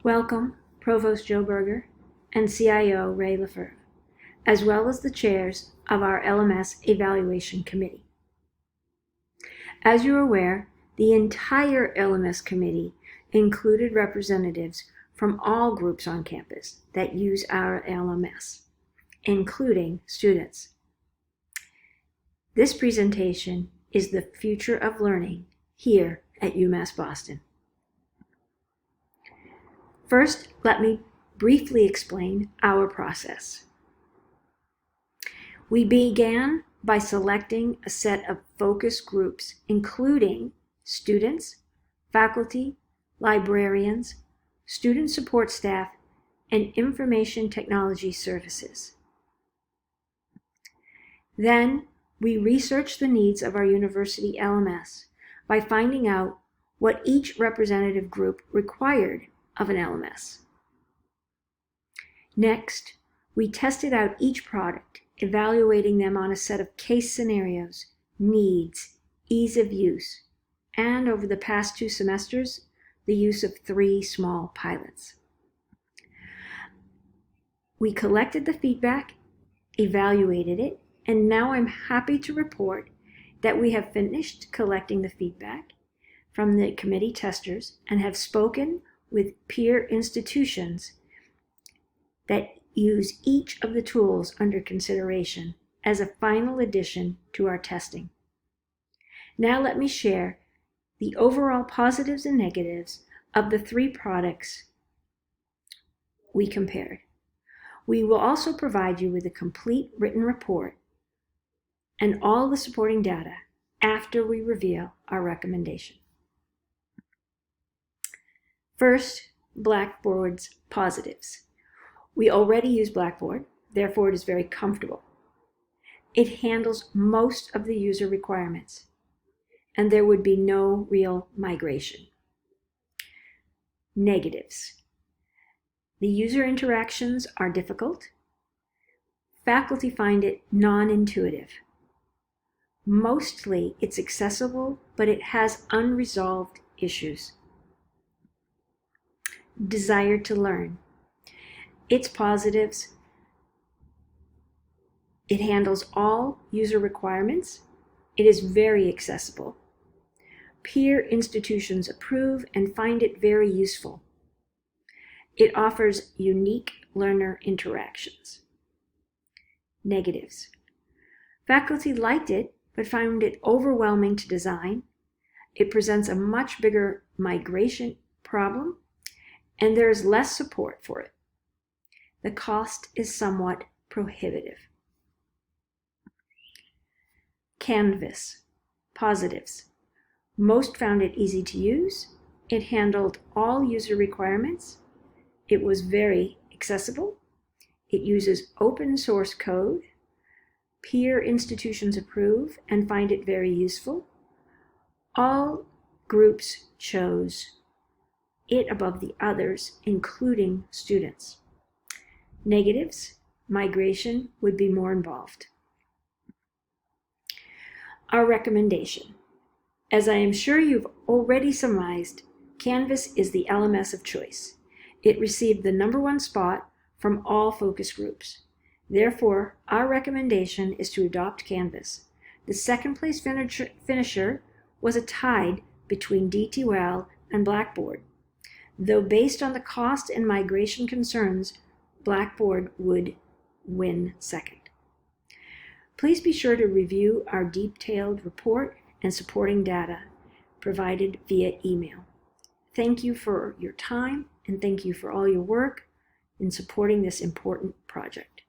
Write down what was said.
Welcome, Provost Joe Berger and CIO Ray Lefevre, as well as the chairs of our LMS Evaluation Committee. As you're aware, the entire LMS committee included representatives from all groups on campus that use our LMS, including students. This presentation is the future of learning here at UMass Boston. First, let me briefly explain our process. We began by selecting a set of focus groups, including students, faculty, librarians, student support staff, and information technology services. Then, we researched the needs of our university LMS by finding out what each representative group required of an LMS. Next, we tested out each product, evaluating them on a set of case scenarios, needs, ease of use, and over the past 2 semesters, the use of 3 small pilots. We collected the feedback, evaluated it, and now I'm happy to report that we have finished collecting the feedback from the committee testers and have spoken with peer institutions that use each of the tools under consideration as a final addition to our testing. Now let me share the overall positives and negatives of the 3 products we compared. We will also provide you with a complete written report and all the supporting data after we reveal our recommendation. First, Blackboard's positives. We already use Blackboard, therefore it is very comfortable. It handles most of the user requirements, and there would be no real migration. Negatives. The user interactions are difficult. Faculty find it non-intuitive. Mostly it's accessible, but it has unresolved issues. Desire to learn. Its positives: it handles all user requirements. It is very accessible. Peer institutions approve and find it very useful. It offers unique learner interactions. Negatives. Faculty liked it, but found it overwhelming to design. It presents a much bigger migration problem, and there is less support for it. The cost is somewhat prohibitive. Canvas. Positives. Most found it easy to use. It handled all user requirements. It was very accessible. It uses open source code. Peer institutions approve and find it very useful. All groups chose it above the others, including students. Negatives: migration would be more involved. Our recommendation. As I am sure you've already surmised, Canvas is the LMS of choice. It received the #1 spot from all focus groups. Therefore, our recommendation is to adopt Canvas. The second place finisher was a tie between D2L and Blackboard, though based on the cost and migration concerns, Blackboard would win second. Please be sure to review our detailed report and supporting data provided via email. Thank you for your time, and thank you for all your work in supporting this important project.